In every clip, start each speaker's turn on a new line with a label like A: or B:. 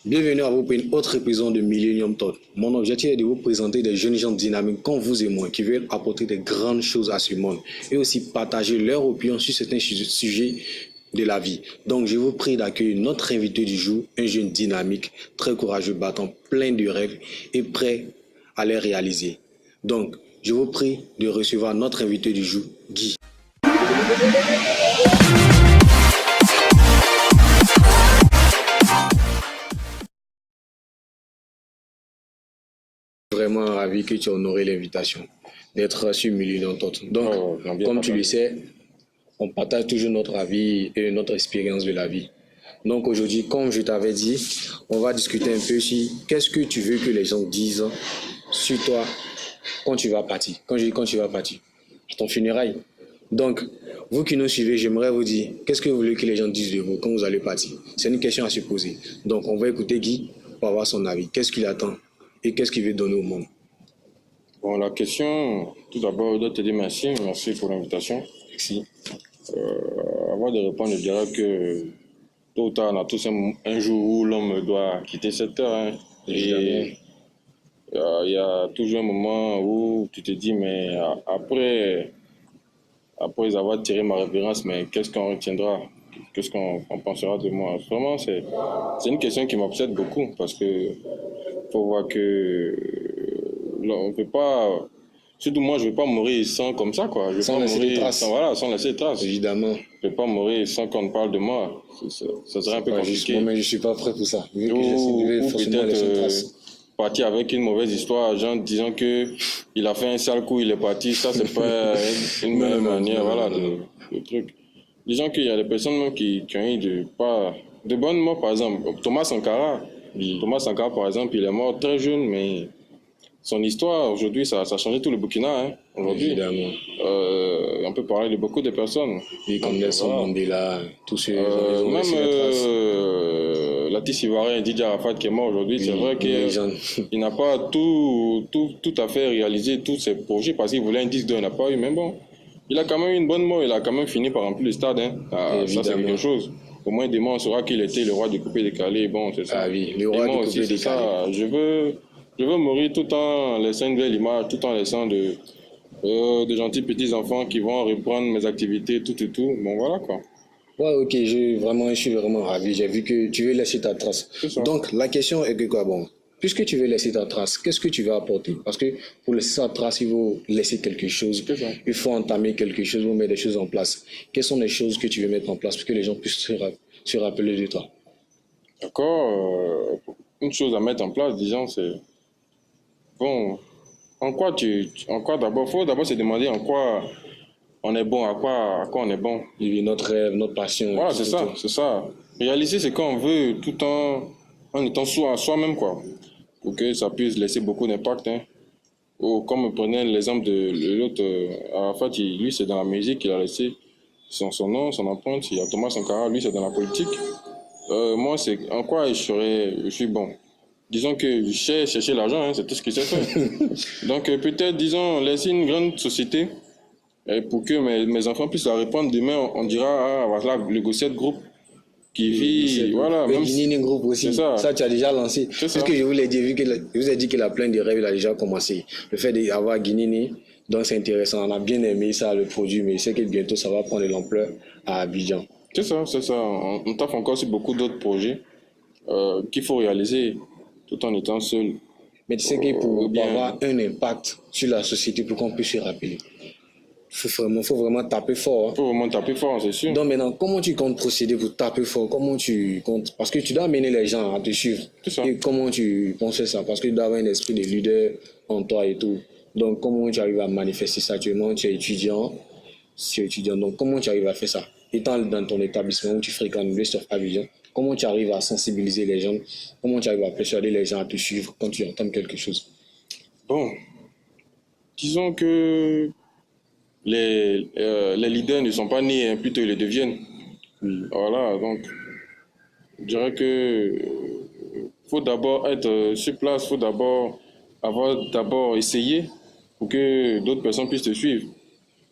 A: Bienvenue à vous pour une autre épisode de Millennium Talk. Mon objectif est de vous présenter des jeunes gens dynamiques comme vous et moi qui veulent apporter des grandes choses à ce monde et aussi partager leur opinion sur certains sujets de la vie. Donc je vous prie d'accueillir notre invité du jour, un jeune dynamique, très courageux, battant plein de rêves et prêt à les réaliser. Donc je vous prie de recevoir notre invité du jour, Guy. Vraiment ravi que tu aies honoré l'invitation d'être sur Millennium Talk. Donc, comme tu le sais, on partage toujours notre avis et notre expérience de la vie. Donc aujourd'hui, comme je t'avais dit, on va discuter un peu sur qu'est-ce que tu veux que les gens disent sur toi quand tu vas partir. Quand je dis quand tu vas partir, à ton funérail. Donc, vous qui nous suivez, j'aimerais vous dire, qu'est-ce que vous voulez que les gens disent de vous quand vous allez partir? C'est une question à se poser. Donc, on va écouter Guy pour avoir son avis. Qu'est-ce qu'il attend et qu'est-ce qu'il veut donner au monde?
B: Bon, la question, tout d'abord, je dois te dire merci. Merci pour l'invitation.
A: Merci.
B: Avant de répondre, je dirais que tôt ou tard, on a tous un jour où l'homme doit quitter cette terre. Hein. Et il y a toujours un moment où tu te dis, mais après avoir tiré ma révérence, mais qu'est-ce qu'on retiendra? Qu'est-ce qu'on pensera de moi? Vraiment, c'est une question qui m'obsède beaucoup parce que faut voir que on ne peut pas. Surtout moi, je ne vais pas mourir sans comme ça, quoi. Je vais
A: Sans
B: pas
A: laisser
B: mourir
A: des traces.
B: sans laisser des traces.
A: Évidemment.
B: Je ne vais pas mourir sans qu'on parle de moi. Ça serait un peu compliqué.
A: Moi, mais je ne suis pas prêt pour ça. Vu que
B: Ou
A: forcément laisser des traces.
B: Partir avec une mauvaise histoire, genre disant qu'il a fait un sale coup, il est parti. Ça, c'est pas une bonne manière, voilà, de truc. Disons qu'il y a des personnes même qui ont eu de bonnes morts, par exemple. Thomas Sankara. Thomas Sankara, par exemple, il est mort très jeune, mais son histoire, aujourd'hui, ça a changé tout le Burkina. Hein, aujourd'hui.
A: Évidemment.
B: On peut parler de beaucoup de personnes.
A: Et comme Nelson Mandela, tous ceux
B: même Latif Ivoirien et Didier Arafat qui est mort aujourd'hui, c'est vrai qu'il n'a pas tout à fait réalisé tous ses projets parce qu'il voulait un disque d'or, il n'a pas eu, mais bon. Il a quand même eu une bonne mort, il a quand même fini par remplir le stade. Hein. Ça, c'est quelque chose. Au moins, demain, on saura qu'il était le roi du coupé-décalé. Bon, c'est ça.
A: Ah oui, le roi du coupé-décalé.
B: Je veux mourir tout en laissant une belle image, tout en laissant de gentils petits enfants qui vont reprendre mes activités, tout. Bon, voilà quoi.
A: Ouais, ok, je suis vraiment ravi. J'ai vu que tu veux laisser ta trace. Donc, la question est que quoi, bon, puisque tu veux laisser ta trace, qu'est-ce que tu vas apporter? Parce que pour laisser sa trace, il faut laisser quelque chose. Il faut entamer quelque chose, ou mettre des choses en place. Quelles sont les choses que tu veux mettre en place pour que les gens puissent se rappeler de toi?
B: D'accord. Une chose à mettre en place, disons, c'est... Bon, en quoi d'abord, faut d'abord se demander en quoi on est bon, à quoi on est bon.
A: Notre rêve, notre passion.
B: Voilà, c'est ça. Réaliser ce qu'on veut tout en étant soi-même, quoi. Pour que ça puisse laisser beaucoup d'impact. Hein. Ou comme prenez l'exemple de l'autre, Arafat, lui, c'est dans la musique, il a laissé son nom, son empreinte. Il y a Thomas Sankara, lui, c'est dans la politique. Moi, c'est en quoi je suis bon. Disons que je sais chercher l'argent, hein, c'est tout ce que je sais faire. Donc peut-être, disons, laisser une grande société pour que mes enfants puissent la reprendre. Demain, on dira, ah, voilà, le Gossette Group qui vit, voilà.
A: Le Guinini Group aussi, ça tu as déjà lancé. C'est ce que je vous l'ai dit, vu que je vous ai dit qu'il a plein de rêves, il a déjà commencé. Le fait d'avoir Guinini, donc c'est intéressant, on a bien aimé ça, le produit, mais je sais que bientôt ça va prendre de l'ampleur à Abidjan.
B: C'est ça. On taffe encore sur beaucoup d'autres projets qu'il faut réaliser tout en étant seul.
A: Mais tu sais que pour avoir un impact sur la société, pour qu'on puisse se rappeler, il faut vraiment taper fort.
B: Il faut vraiment taper fort, c'est sûr.
A: Donc maintenant, comment tu comptes procéder pour taper fort? Comment tu comptes? Parce que tu dois amener les gens à te suivre. Et comment tu penses ça? Parce que tu dois avoir un esprit de leader en toi et tout. Donc comment tu arrives à manifester ça? Actuellement, tu es étudiant. Donc comment tu arrives à faire ça? Étant dans ton établissement où tu fréquentes l'Université of Abidjan, comment tu arrives à sensibiliser les gens? Comment tu arrives à persuader les gens à te suivre quand tu entends quelque chose?
B: Bon, disons que les leaders ne sont pas nés, hein, plutôt ils le deviennent. Voilà, donc je dirais que faut d'abord être sur place, faut d'abord essayé pour que d'autres personnes puissent te suivre.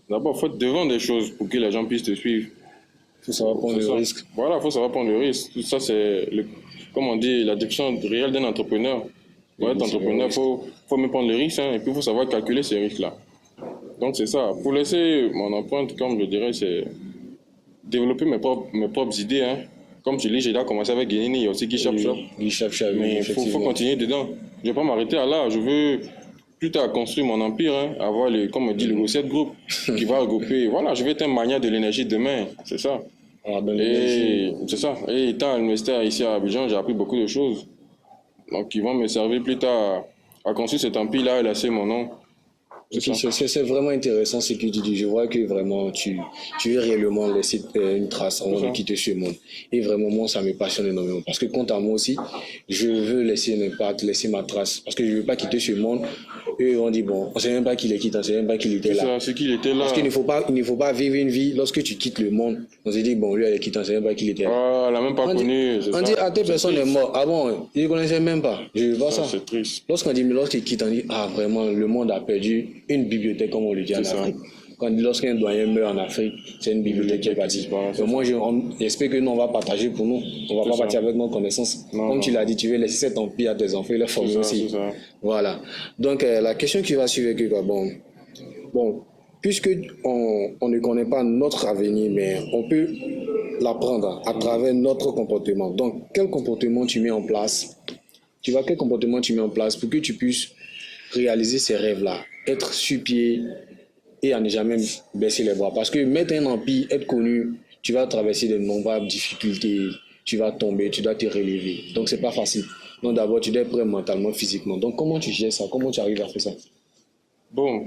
B: D'abord, il faut être devant des choses pour que les gens puissent te suivre.
A: Il faut savoir prendre le risque.
B: Voilà, il faut savoir prendre le risque. Tout ça, c'est, comme on dit, la définition réelle d'un entrepreneur. Pour être entrepreneur, il faut même prendre le risque, hein, et puis il faut savoir calculer ces risques-là. Donc c'est ça. Pour laisser mon empreinte, comme je dirais, c'est développer mes propres idées. Hein. Comme tu dis, j'ai déjà commencé avec Guinini, il y a aussi Guy Shop Shop. Mais il faut continuer dedans. Je ne vais pas m'arrêter à là. Je veux plus tard construire mon empire, hein, avoir, comme on dit, le Go7 Group qui va regrouper. Voilà, je vais être un magnat de l'énergie demain. C'est ça. Et c'est ça. Et étant investir ici à Abidjan, j'ai appris beaucoup de choses. Donc, ils vont me servir plus tard à construire cet empire-là et laisser mon nom.
A: C'est vraiment intéressant ce que tu dis. Je vois que vraiment tu veux réellement laisser une trace avant de quitter ce monde. Et vraiment, moi, ça me passionne énormément. Parce que quant à moi aussi, je veux laisser un impact, laisser ma trace. Parce que je ne veux pas quitter ce monde. Eux, on dit, bon, on ne sait même pas qu'il est quitté, on ne sait même pas qu'il était là.
B: C'est qu'il était là.
A: Parce qu'il ne faut pas vivre une vie, lorsque tu quittes le monde, on se dit, bon, lui, elle est quitté, on ne sait même pas qu'il était là.
B: Ah, elle n'a même pas connu.
A: On dit, ah, telle personne est morte. Ah bon, il ne connaissait même pas. Je ne veux pas ça.
B: C'est triste.
A: Lorsqu'il quitte, on dit, ah, vraiment, le monde a perdu une bibliothèque, comme on le dit en Afrique. Lorsqu'un doyen meurt en Afrique, c'est une bibliothèque qui est partie. Moi, j'espère que nous, on va partager pour nous. On ne va pas partir avec nos connaissances. Comme tu l'as dit, tu veux laisser cet empire à tes enfants et les former aussi. Voilà. Donc, la question qui va suivre est que, bon, puisque on ne connaît pas notre avenir, mais on peut l'apprendre à travers notre comportement. Donc, quel comportement tu mets en place? Quel comportement tu mets en place pour que tu puisses réaliser ces rêves-là, être sur pied et à ne jamais baisser les bras. Parce que mettre un empire, être connu, tu vas traverser de nombreuses difficultés, tu vas tomber, tu dois te relever. Donc, c'est pas facile. Donc, d'abord, tu dois être prêt mentalement, physiquement. Donc, comment tu gères ça? Comment tu arrives à faire ça?
B: Bon,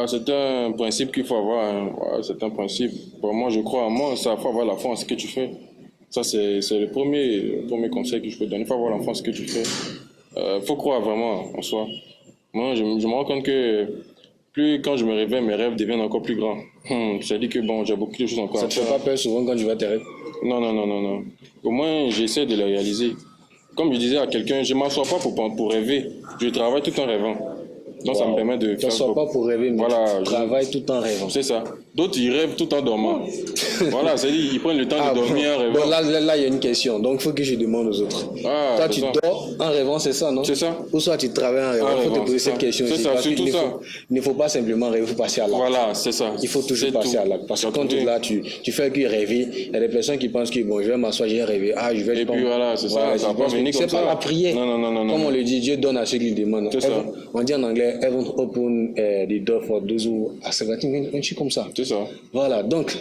B: c'est un principe qu'il faut avoir. Hein. Ouais, c'est un principe. Pour moi, je crois en moi. Il faut avoir la foi en ce que tu fais. Ça, c'est le premier conseil que je peux donner. Il faut avoir la foi en ce que tu fais. Faut croire vraiment en soi. Moi, je me rends compte que plus quand je me réveille, mes rêves deviennent encore plus grands. C'est-à-dire que bon, j'ai beaucoup de choses encore à faire.
A: Ça te fait pas peur souvent quand tu vois tes rêves?
B: Non. Au moins, j'essaie de les réaliser. Comme je disais à quelqu'un, je ne m'assois pas pour rêver. Je travaille tout en rêvant. Donc, ça me permet de faire...
A: Tu ne t'assois pas pour rêver, mais tu travailles tout en rêvant.
B: C'est ça. D'autres, ils rêvent tout en dormant. Voilà, c'est-à-dire ils prennent le temps de dormir en rêvant.
A: Bon, là, il y a une question. Donc, il faut que je demande aux autres. Toi, tu dors en rêvant, c'est ça, non?
B: C'est ça.
A: Ou soit tu travailles en rêvant. Il faut te poser cette question.
B: C'est ça, surtout ça.
A: Il ne faut pas simplement rêver, il faut passer à l'acte.
B: Voilà, c'est ça.
A: Il faut toujours passer à l'acte. Parce que quand tu es là, tu fais que rêver. Il y a des personnes qui pensent que, bon, je vais m'asseoir, j'ai rêvé. Ah, je vais...
B: Et puis voilà, c'est ça.
A: C'est pas la prière.
B: Non.
A: Comme on le dit, Dieu donne à ceux qui le demandent.
B: C'est ça.
A: On dit en anglais, heaven open the door for those who accept. Un truc comme ça.
B: C'est ça.
A: Voilà, donc...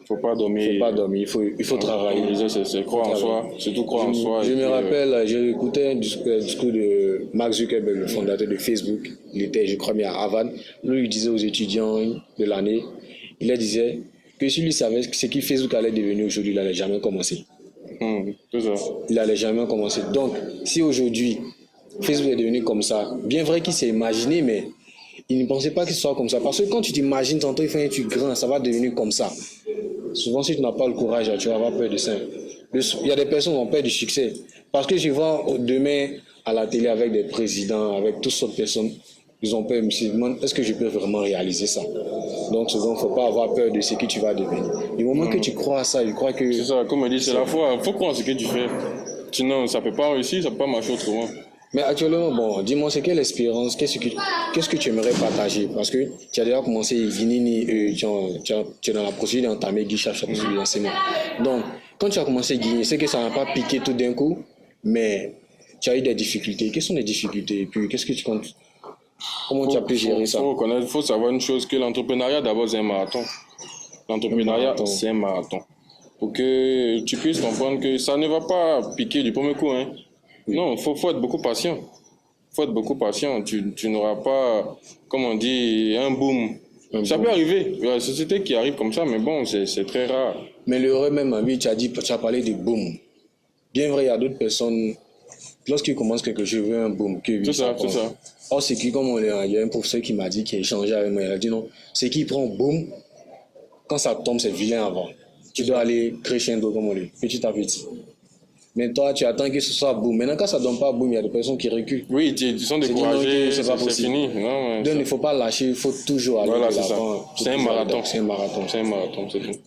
B: Faut pas dormir.
A: Il faut travailler.
B: C'est croire en soi, surtout croire en soi.
A: Je me rappelle, j'ai écouté un discours de Mark Zuckerberg, le fondateur de Facebook. Il était, je crois, mis à Havane. Lui, il disait aux étudiants de l'année, il leur disait que si lui savait ce que Facebook allait devenir aujourd'hui, il n'allait jamais commencer.
B: C'est ça.
A: Il n'allait jamais commencer. Donc, si aujourd'hui, Facebook est devenu comme ça, bien vrai qu'il s'est imaginé, mais il ne pensait pas qu'il soit comme ça. Parce que quand tu t'imagines, tantôt il fait un truc grand, ça va devenir comme ça. Souvent, si tu n'as pas le courage, tu vas avoir peur de ça. Il y a des personnes qui ont peur du succès. Parce que je vois demain à la télé avec des présidents, avec toutes sortes de personnes, ils ont peur. Ils se demandent, est-ce que je peux vraiment réaliser ça? Donc, souvent, il ne faut pas avoir peur de ce que tu vas devenir. Du moment que tu crois à ça, je crois que...
B: C'est ça, comme on dit, c'est la foi. Il faut croire en ce que tu fais. Sinon, ça ne peut pas réussir, ça ne peut pas marcher autrement.
A: Mais actuellement, bon, dis-moi, c'est quelle expérience, qu'est-ce que tu aimerais partager? Parce que tu as déjà commencé Guinini, tu es dans la procédure d'entamer Guy Shop Shop l'enseignement. Donc, quand tu as commencé Guinini, c'est que ça n'a pas piqué tout d'un coup, mais tu as eu des difficultés. Quelles sont les difficultés? Et puis, qu'est-ce que tu comptes? Comment tu as pu gérer ça?
B: Il faut savoir une chose, que l'entrepreneuriat, d'abord, c'est un marathon. L'entrepreneuriat, c'est un marathon. Pour que tu puisses comprendre que ça ne va pas piquer du premier coup, hein. Non, il faut être beaucoup patient. Faut être beaucoup patient. Tu n'auras pas, comme on dit, un boom. Ça peut arriver. Il y a des sociétés qui arrivent comme ça, mais bon, c'est très rare.
A: Mais l'heureux même ami, tu as parlé de boom. Bien vrai, il y a d'autres personnes, lorsqu'ils commencent quelque chose, ils veulent un boom.
B: C'est ça.
A: Or, c'est qui, comme il y a un professeur qui m'a dit, qui a échangé avec moi, il a dit non, c'est qui prend boom, quand ça tombe, c'est vilain avant. Tu dois aller crescendo, comme on dit, petit à petit. Mais toi, tu attends que ce soit boum. Maintenant, quand ça ne donne pas boum, il y a des personnes qui reculent.
B: Oui, ils sont découragés, c'est fini.
A: Non, donc, il ne faut pas lâcher, il faut toujours aller
B: voilà,
A: de l'avant.
B: C'est un marathon.
A: C'est un marathon,
B: c'est tout.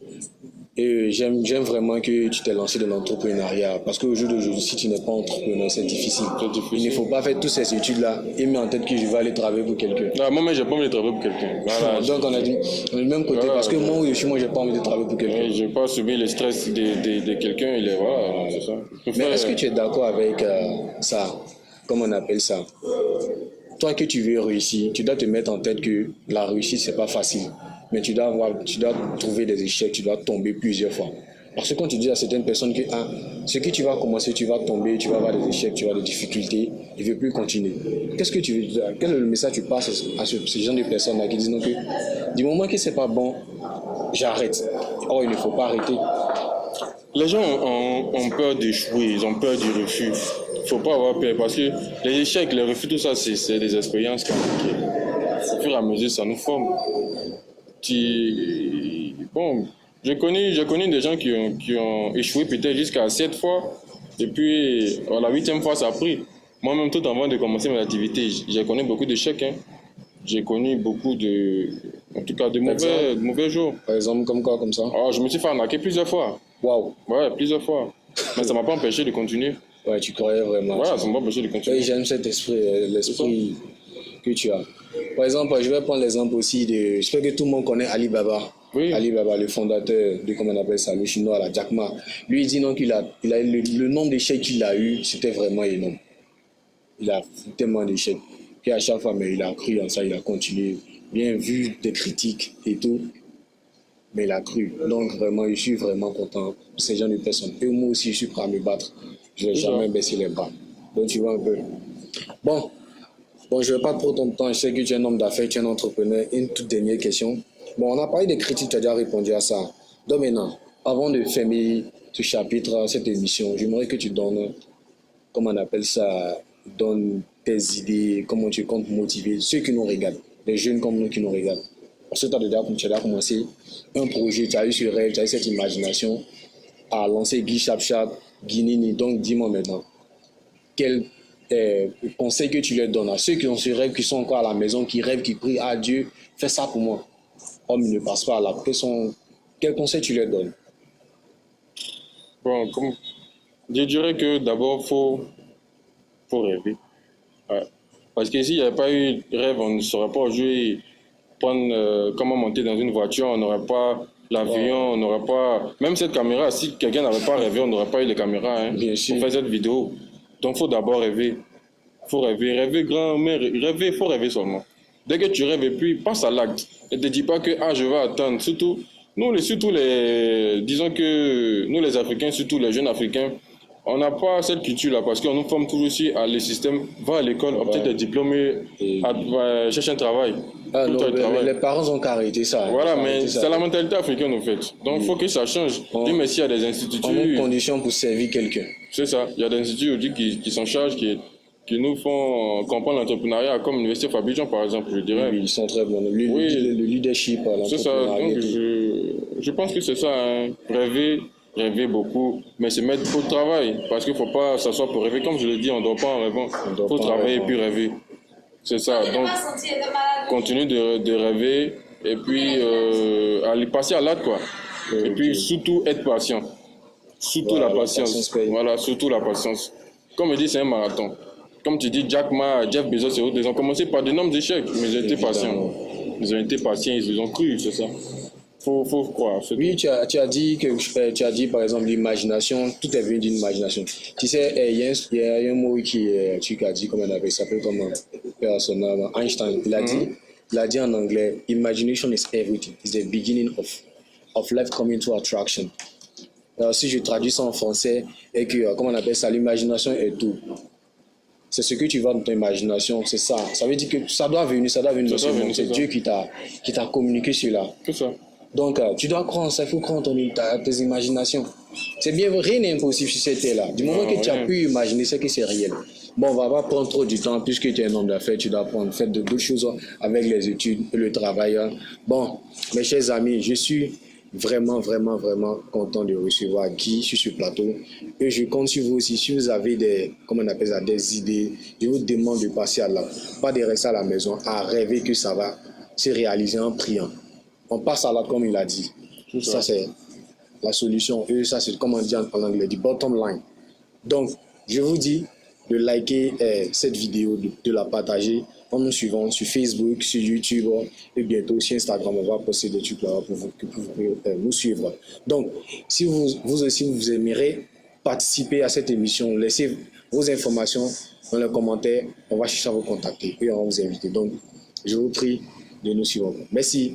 A: Et j'aime vraiment que tu t'es lancé dans l'entrepreneuriat. Parce qu'au jour d'aujourd'hui, si tu n'es pas entrepreneur, c'est difficile. Il ne faut pas faire toutes ces études-là et mettre en tête que je vais aller travailler pour quelqu'un.
B: Non, moi, j'ai pas envie de travailler pour quelqu'un. Voilà,
A: donc, on a le même côté.
B: Voilà,
A: parce que moi, j'ai pas envie de travailler pour quelqu'un.
B: Je vais pas subir le stress de quelqu'un. Voilà, c'est ça.
A: Mais est-ce que tu es d'accord avec ça? Comment on appelle ça? Toi que tu veux réussir, tu dois te mettre en tête que la réussite, c'est pas facile. Mais tu dois trouver des échecs, tu dois tomber plusieurs fois. Parce que quand tu dis à certaines personnes que ce que tu vas commencer, tu vas tomber, tu vas avoir des échecs, tu vas avoir des difficultés, tu ne veux plus continuer. Qu'est-ce que tu veux dire? Quel est le message que tu passes à ce genre de personnes-là qui disent non, que du moment que c'est pas bon, j'arrête. Or, il ne faut pas arrêter.
B: Les gens ont peur d'échouer, ils ont peur du refus. Il ne faut pas avoir peur parce que les échecs, les refus, tout ça, c'est des expériences qui, au fur et à mesure, ça nous forme. Bon, j'ai connu des gens qui ont échoué peut-être jusqu'à 7 fois et puis à la 8e fois, ça a pris. Moi-même, tout avant de commencer mes activités, j'ai connu beaucoup d'échecs. J'ai connu beaucoup de mauvais jours.
A: Par exemple, comme quoi, comme ça?
B: Je me suis fait arnaquer plusieurs fois.
A: Waouh!
B: Ouais, plusieurs fois. Mais ça ne m'a pas empêché de continuer.
A: Ouais, tu croyais vraiment.
B: Ouais, ça ne m'a pas empêché de continuer.
A: Oui, j'aime cet esprit, l'esprit que tu as. Par exemple, je vais prendre l'exemple aussi de... Je sais que tout le monde connaît Ali Baba.
B: Oui.
A: Ali Baba, le fondateur de, comment on appelle ça, le chinois, la Jack Ma. Lui, il dit non, le nombre d'échecs qu'il a eu, c'était vraiment énorme. Il a tellement d'échecs. Puis à chaque fois, mais il a cru en ça, il a continué. Bien vu des critiques et tout, mais il a cru. Donc vraiment, je suis vraiment content pour ces gens de personnes. Et moi aussi, je suis prêt à me battre. Je ne vais jamais baisser les bras. Donc tu vois un peu. Bon, je ne vais pas trop ton temps. Je sais que tu es un homme d'affaires, tu es un entrepreneur. Une toute dernière question. Bon, on a parlé des critiques, tu as déjà répondu à ça. Donc maintenant, avant de fermer ce chapitre, cette émission, j'aimerais que tu donnes, comment on appelle ça, donne tes idées, comment tu comptes motiver ceux qui nous regardent, les jeunes comme nous qui nous regardent. Parce que tu as déjà commencé un projet, tu as eu ce rêve, tu as eu cette imagination à lancer Guy Chap, Guinini. Donc dis-moi maintenant, quel conseil que tu leur donnes à ceux qui ont ce rêve, qui sont encore à la maison, qui rêvent, qui prient à Dieu, fais ça pour moi. Homme ne passe pas à la personne. Quel conseil tu leur donnes?
B: Bon, je dirais que d'abord, faut rêver. Ouais. Parce que s'il n'y avait pas eu de rêve, on ne saurait pas aujourd'hui comment monter dans une voiture, on n'aurait pas l'avion, on n'aurait pas... Même cette caméra, si quelqu'un n'avait pas rêvé, on n'aurait pas eu les caméras
A: Bien sûr.
B: pour faire cette vidéo. Donc, il faut d'abord rêver. Il faut rêver grand, mais rêver, il faut rêver seulement. Dès que tu rêves et puis passe à l'acte. Et ne te dis pas que je vais attendre. Disons que nous les Africains, surtout les jeunes Africains, on n'a pas cette culture-là parce qu'on nous forme toujours aussi à le système, va à l'école, obtenir des diplômes, chercher un travail.
A: Les parents ont arrêté ça.
B: Voilà, mais c'est la mentalité africaine en fait. Donc il faut que ça change. Dieu merci, il y a des instituts.
A: On a une condition pour servir quelqu'un.
B: C'est ça. Il y a des instituts qui s'en chargent, qui nous font comprendre l'entrepreneuriat, comme l'Université Fabijan par exemple, je dirais.
A: Oui, ils sont très bons. Le leadership,
B: c'est ça. Donc je pense que c'est ça. Rêver beaucoup, mais se mettre au travail, parce qu'il ne faut pas s'asseoir pour rêver. Comme je l'ai dit, on ne doit pas en rêvant. Il faut travailler et puis rêver. C'est ça. Donc, continue de rêver et puis aller passer à l'acte, quoi. Et puis surtout être patient. Surtout la patience. Voilà, surtout la patience. Comme je dis, c'est un marathon. Comme tu dis, Jack Ma, Jeff Bezos et autres, ils ont commencé par d'énormes échecs, mais ils ont été patients. Ils ont été patients, ils ont cru, c'est ça. Faut croire.
A: Oui, tu as dit par exemple l'imagination, tout est venu d'une imagination. Tu sais, il y a un mot tu as dit, comment on appelle, il s'appelle comment, personnellement, Einstein. Il a dit en anglais, imagination is everything. It's the beginning of life coming to attraction. Alors, si je traduis ça en français, et que, comment on appelle ça, l'imagination est tout. C'est ce que tu vois dans ton imagination, c'est ça. Ça veut dire que ça doit venir de ce monde. C'est Dieu qui t'a communiqué cela.
B: C'est ça.
A: Donc, tu dois croire en ça, il faut croire en tes imaginations. C'est bien, rien n'est impossible sur cette terre-là. Du moment que tu as pu imaginer, c'est que c'est réel. Bon, on va pas prendre trop du temps, puisque tu es un homme d'affaires, tu dois prendre fait d'autres choses avec les études et le travail. Bon, mes chers amis, je suis vraiment, vraiment, vraiment content de recevoir Guy sur ce plateau. Et je compte sur vous aussi. Si vous avez des idées, je vous demande de passer à l'acte. Pas de rester à la maison, à rêver que ça va se réaliser en priant. On passe à l'acte comme il a dit. Ça, c'est la solution. Et ça, c'est comme on dit en anglais, du bottom line. Donc, je vous dis de liker cette vidéo, de la partager en nous suivant sur Facebook, sur YouTube et bientôt sur Instagram. On va poster des trucs là pour vous nous suivre. Donc, si vous aussi vous aimerez participer à cette émission, laissez vos informations dans les commentaires. On va chercher à vous contacter et on va vous inviter. Donc, je vous prie de nous suivre. Merci.